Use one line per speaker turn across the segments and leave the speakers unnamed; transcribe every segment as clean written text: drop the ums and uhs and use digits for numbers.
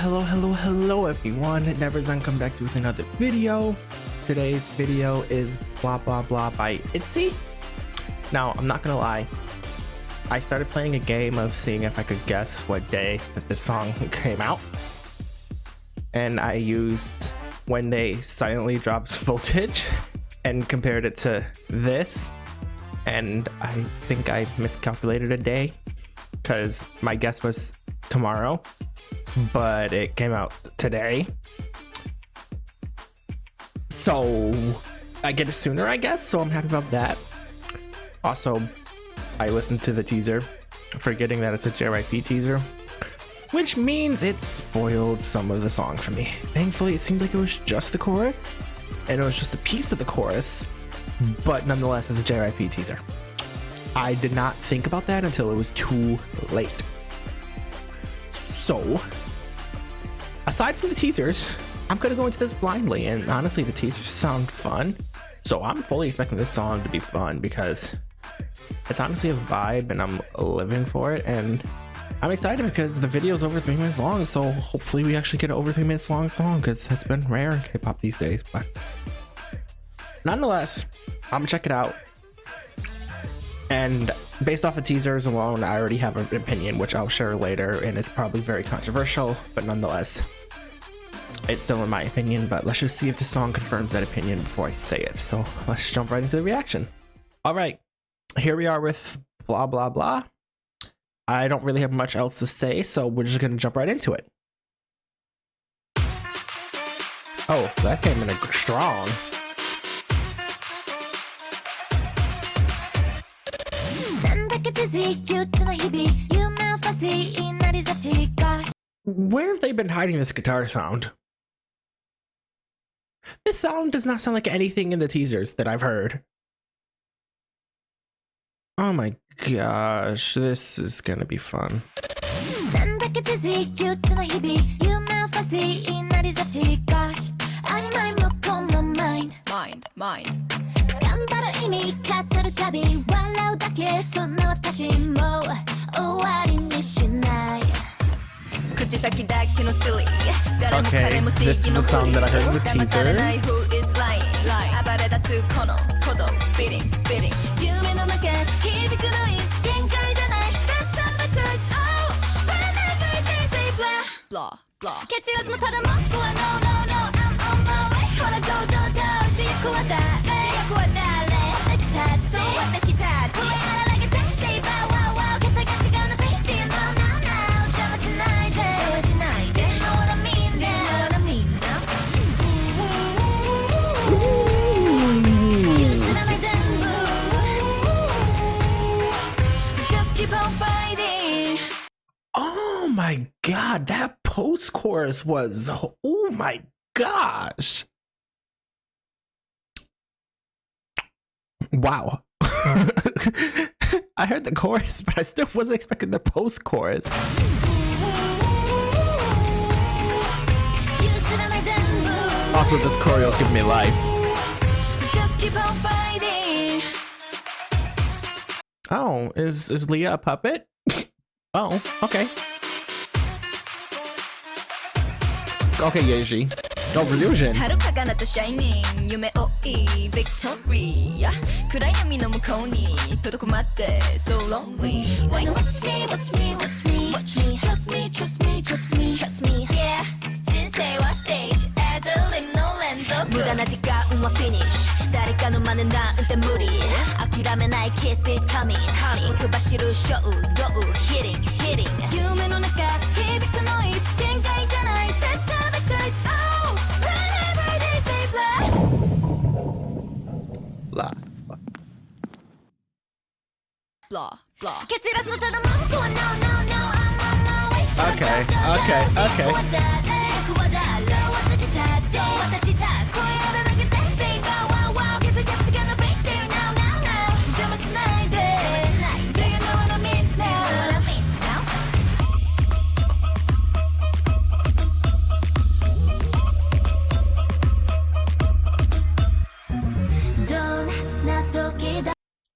Hello everyone, Never's Done come back to with another video. Today's video is blah blah blah by Itzy. Now I'm not gonna lie, I started playing a game of seeing if I could guess what day that this song came out, and I used when they silently drops voltage and compared it to this, and I think I miscalculated a day because my guess was tomorrow, but it came out today, so I get it sooner, I guess, so I'm happy about that. Also, I listened to the teaser, forgetting that it's a JYP teaser, which means it spoiled some of the song for me. Thankfully, it seemed like it was just the chorus, and it was just a piece of the chorus, but nonetheless, it's a JYP teaser. I did not think about that until it was too late. So, aside from the teasers, I'm gonna go into this blindly, and honestly, the teasers sound fun. So I'm fully expecting this song to be fun because it's honestly a vibe, and I'm living for it. And I'm excited because the video is over 3 minutes long, so hopefully we actually get an over 3 minutes long song, because it's been rare in K-pop these days. But nonetheless, I'm gonna check it out. And based off the teasers alone, I already have an opinion, which I'll share later, and it's probably very controversial, but nonetheless, it's still in my opinion. But let's just see if the song confirms that opinion before I say it. So let's jump right into the reaction. All right, here we are with blah blah blah. I don't really have much else to say, so we're just gonna jump right into it. Oh, that came in strong. Where have they been hiding this guitar sound? This sound does not sound like anything in the teasers that I've heard. Oh my gosh, this is gonna be fun. Mind. Okay, this is the song that I heard in the teaser. Blah, blah. Oh my god, that post-chorus was, oh my gosh. Wow. I heard the chorus, but I still wasn't expecting the post-chorus. Also, this choreo's giving me life. Oh, is Leah a puppet? Oh, okay. Okay, Yeji. No illusion.
So lonely. Trust me. Yeah. Stage. No lens. Finish. Keep it coming. Hitting.
Blah. Okay.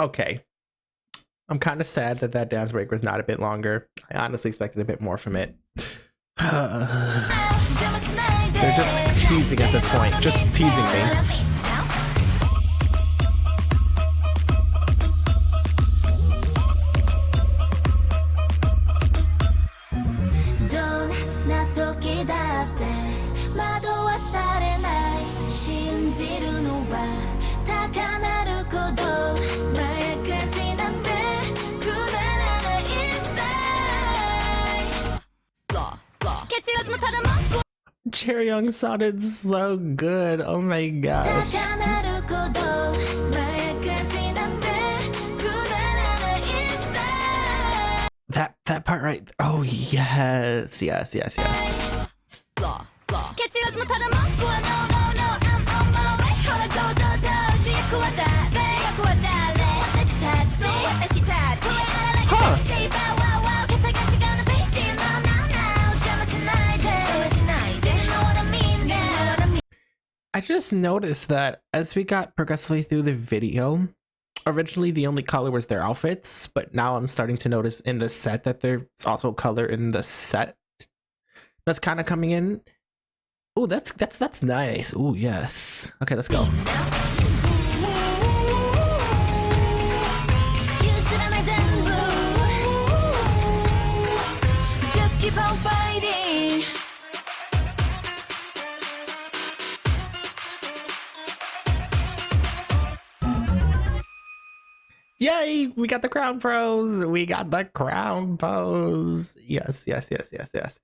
Okay. I'm kind of sad that dance break was not a bit longer. I honestly expected a bit more from it. just teasing at this point. Just teasing me. Chaeryeong sounded so good. Oh my gosh. That part right. Oh yes, yes, yes, yes. I just noticed that as we got progressively through the video, originally the only color was their outfits, but now I'm starting to notice in the set that there's also color in the set that's kind of coming in. Oh, that's nice. Oh yes. Okay, let's go. Just keep on fighting. Yay! We got the crown pose. We got the crown pose. Yes, yes, yes, yes, yes.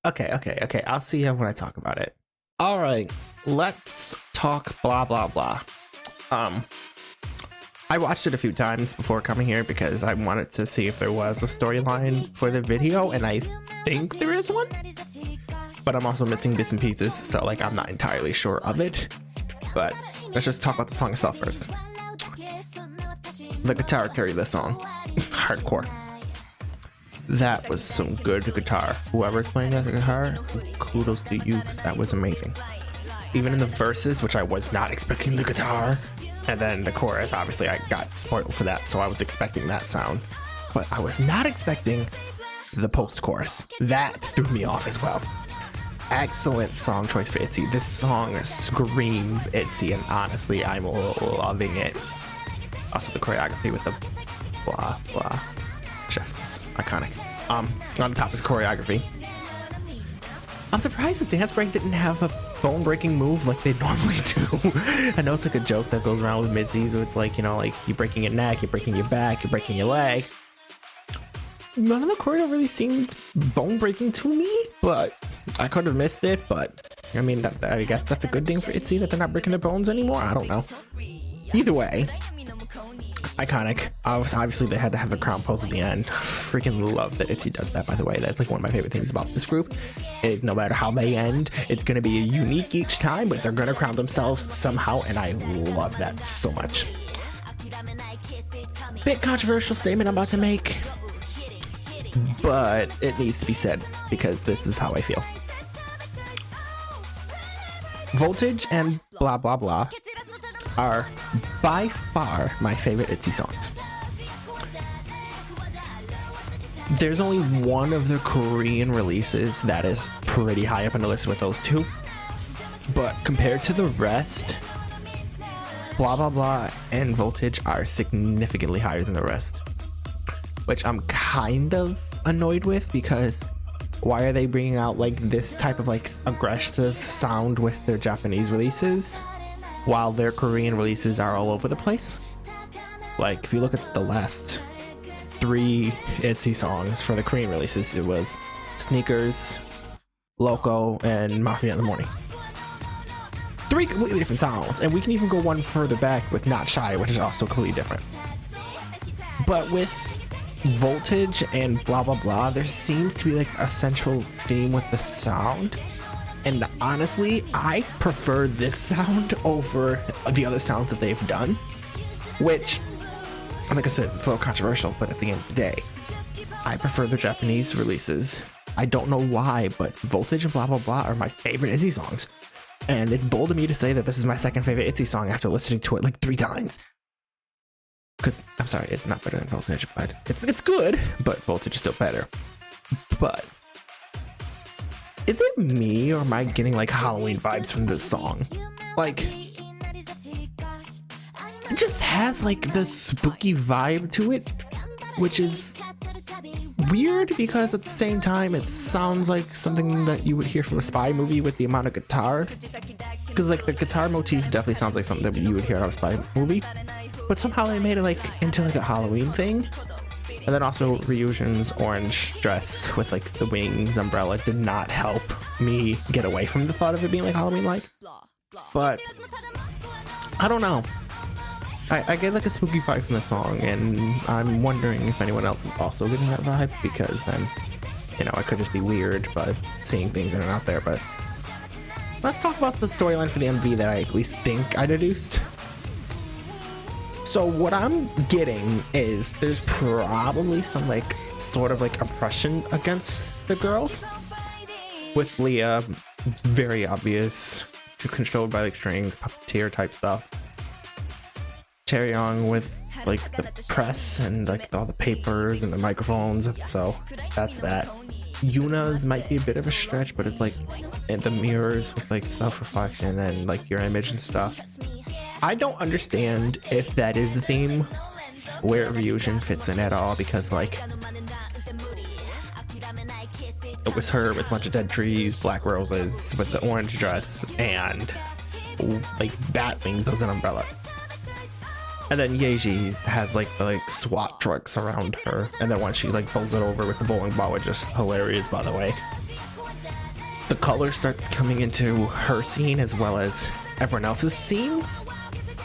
Okay. I'll see you when I talk about it. All right, let's talk blah blah blah. I watched it a few times before coming here because I wanted to see if there was a storyline for the video, and I think there is one. But I'm also missing bits and pieces, so like I'm not entirely sure of it. But let's just talk about the song itself first. The guitar carried this song. Hardcore. That was some good guitar. Whoever's playing that guitar, kudos to you, because that was amazing. Even in the verses, which I was not expecting the guitar, and then the chorus, obviously I got spoiled for that, so I was expecting that sound. But I was not expecting the post-chorus. That threw me off as well. Excellent song choice for Itzy. This song screams Itzy, and honestly, I'm loving it. Also the choreography with the blah blah, just iconic. On the top is choreography. I'm surprised the dance break didn't have a bone-breaking move like they normally do. I know it's like a joke that goes around with midseas where it's like, you know, like you're breaking your neck, you're breaking your back, you're breaking your leg. None of the choreo really seemed bone-breaking to me, but I could have missed it. But I mean, I guess that's a good thing for Itzy that they're not breaking their bones anymore. I don't know. Either way, iconic. Obviously they had to have the crown pose at the end. Freaking love that Itzy does that, by the way. That's like one of my favorite things about this group is no matter how they end, it's going to be unique each time, but they're going to crown themselves somehow, and I love that so much. Bit controversial statement I'm about to make, but it needs to be said because this is how I feel. Voltage and blah blah blah are by far my favorite Itzy songs. There's only one of the Korean releases that is pretty high up on the list with those two, but compared to the rest, blah blah blah and Voltage are significantly higher than the rest, which I'm kind of annoyed with because why are they bringing out like this type of like aggressive sound with their Japanese releases while their Korean releases are all over the place? Like if you look at the last 3 Itzy songs for the Korean releases, it was Sneakers, Loco, and Mafia in the Morning. 3 completely different sounds, and we can even go one further back with Not Shy, which is also completely different. But with Voltage and blah blah blah, there seems to be like a central theme with the sound. And honestly, I prefer this sound over the other sounds that they've done, which, like I said, it's a little controversial, but at the end of the day, I prefer the Japanese releases. I don't know why, but Voltage and blah blah blah are my favorite Itzy songs. And it's bold of me to say that this is my second favorite Itzy song after listening to it like 3 times. Because, I'm sorry, it's not better than Voltage, but it's good, but Voltage is still better. But is it me or am I getting like Halloween vibes from this song? Like, it just has like the spooky vibe to it, which is weird because at the same time it sounds like something that you would hear from a spy movie with the amount of guitar, because like the guitar motif definitely sounds like something that you would hear out of a spy movie, but somehow they made it like into like a Halloween thing. And then also Ryujin's orange dress with like the wings umbrella did not help me get away from the thought of it being like Halloween like, but I don't know. I get like a spooky vibe from the song, and I'm wondering if anyone else is also getting that vibe, because then, you know, I could just be weird by seeing things that are not there. But let's talk about the storyline for the MV that I at least think I deduced. So what I'm getting is there's probably some like sort of like oppression against the girls, with Leah very obvious, controlled by like strings, puppeteer type stuff. Chaeryeong with like the press and like all the papers and the microphones, so that's that. Yuna's might be a bit of a stretch, but it's like in the mirrors with like self-reflection and like your image and stuff. I don't understand if that is the theme where Ryujin fits in at all, because like it was her with a bunch of dead trees, black roses, with the orange dress, and like bat wings as an umbrella. And then Yeji has like the like SWAT trucks around her, and then once she like pulls it over with the bowling ball, which is hilarious by the way, the color starts coming into her scene as well as everyone else's scenes.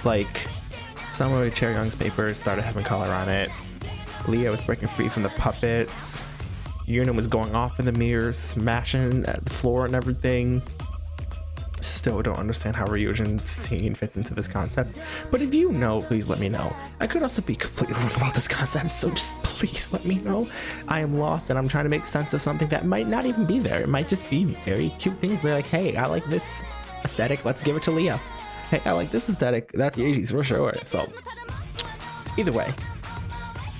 Like some of Chaeryeong's papers started having color on it. Leah was breaking free from the puppets. Yuna was going off in the mirrors, smashing at the floor and everything. Still don't understand how Ryujin's scene fits into this concept, but if you know, please let me know. I could also be completely wrong about this concept, so just please let me know. I am lost and I'm trying to make sense of something that might not even be there. It might just be very cute things. They're like, hey, I like this aesthetic, let's give it to Leah. Hey, I like this aesthetic, that's Yeji's for sure. So either way,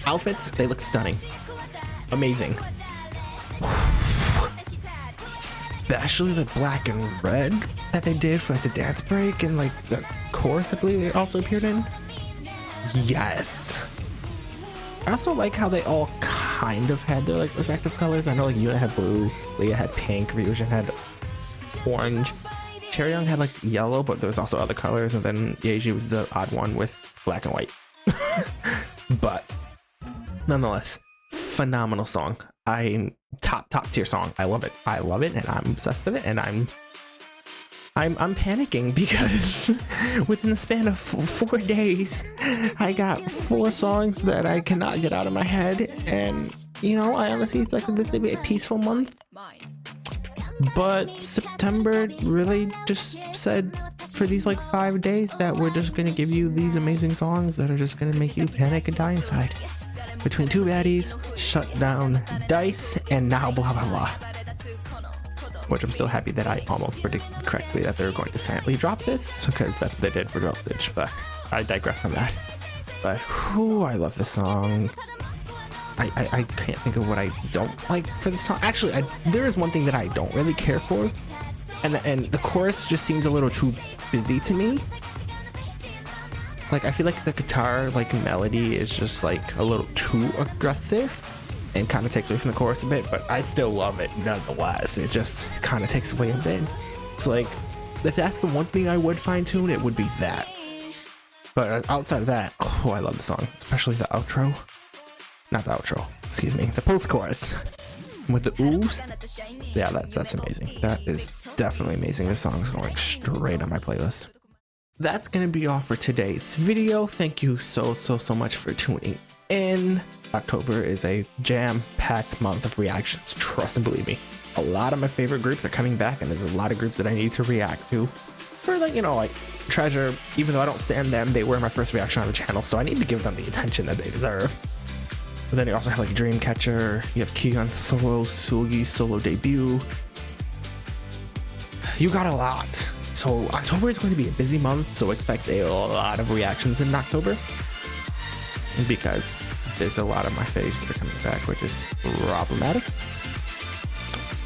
outfits, they look stunning, amazing. Especially the black and red that they did for like the dance break and like the chorus I believe it also appeared in. Yes. I also like how they all kind of had their like respective colors. I know like Yuna had blue, Leah had pink, Ryujin had orange, Chaeryeong had like yellow, but there was also other colors, and then Yeji was the odd one with black and white. But nonetheless, phenomenal song. I'm top tier song. I love it, and I'm obsessed with it, and I'm panicking because within the span of 4 days I got 4 songs that I cannot get out of my head, and you know, I honestly expected this to be a peaceful month, but September really just said for these like 5 days that we're just gonna give you these amazing songs that are just gonna make you panic and die inside. Between 2 baddies, shut down Dice, and now blah blah blah. Which I'm still happy that I almost predicted correctly that they were going to silently drop this, because that's what they did for Drop Ditch, but I digress on that. But whew, I love this song. I can't think of what I don't like for this song. Actually, there is one thing that I don't really care for, and the chorus just seems a little too busy to me. Like, I feel like the guitar like melody is just like a little too aggressive and kind of takes away from the chorus a bit, but I still love it nonetheless. It just kind of takes away a bit. So like, if that's the one thing I would fine tune, it would be that. But outside of that, oh, I love the song, especially the outro. Not the outro, excuse me, the post chorus with the oohs. Yeah, that's amazing. That is definitely amazing. This song is going straight on my playlist. That's gonna be all for today's video. Thank you so much for tuning in. October is a jam-packed month of reactions, trust and believe me. A lot of my favorite groups are coming back, and there's a lot of groups that I need to react to. For like, you know, like Treasure, even though I don't stand them, they were my first reaction on the channel, so I need to give them the attention that they deserve. But then you also have like Dreamcatcher, you have Kihyun's solo, Sugi's solo debut. You got a lot. So October is going to be a busy month, so expect a lot of reactions in October, because there's a lot of my faves that are coming back, which is problematic.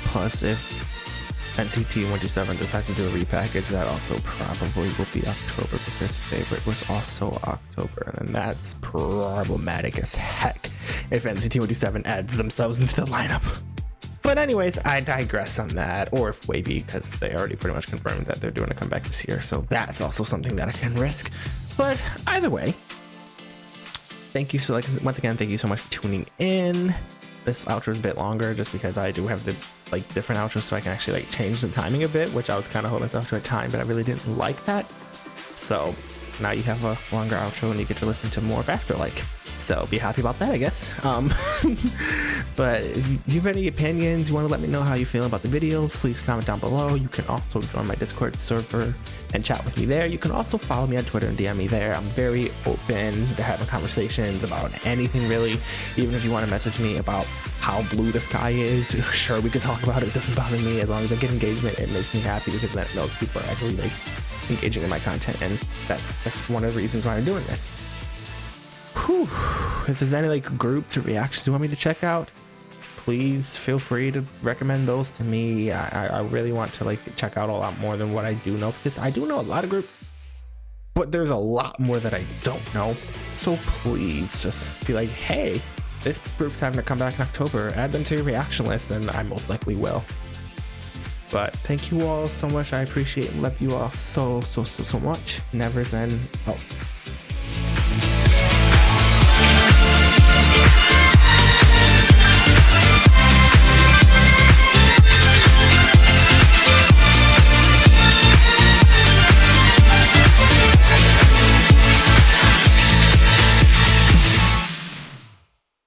Plus, if NCT 127 decides to do a repackage, that also probably will be October, because Favorite was also October, and that's problematic as heck if NCT 127 adds themselves into the lineup. But anyways, I digress on that, or if Wavy, because they already pretty much confirmed that they're doing a comeback this year, so that's also something that I can risk. But either way, thank you. So like, once again, thank you so much for tuning in. This outro is a bit longer just because I do have the like different outros, so I can actually like change the timing a bit, which I was kind of holding myself to a time, but I really didn't like that. So now you have a longer outro and you get to listen to more of Afterlike. So be happy about that, I guess. But if you have any opinions, you want to let me know how you feel about the videos, please comment down below. You can also join my Discord server and chat with me there. You can also follow me on Twitter and DM me there. I'm very open to having conversations about anything really. Even if you want to message me about how blue the sky is, sure, we can talk about it. It doesn't bother me. As long as I get engagement, it makes me happy, because that knows people are actually like engaging in my content, and that's one of the reasons why I'm doing this. Whew. If there's any like groups or reactions you want me to check out, please feel free to recommend those to me. I really want to like check out a lot more than what I do know, because I do know a lot of groups, but there's a lot more that I don't know. So please just be like, hey, this group's having to come back in October, add them to your reaction list, and I most likely will. But thank you all so much. I appreciate and love you all so much. Never Zen. Oh.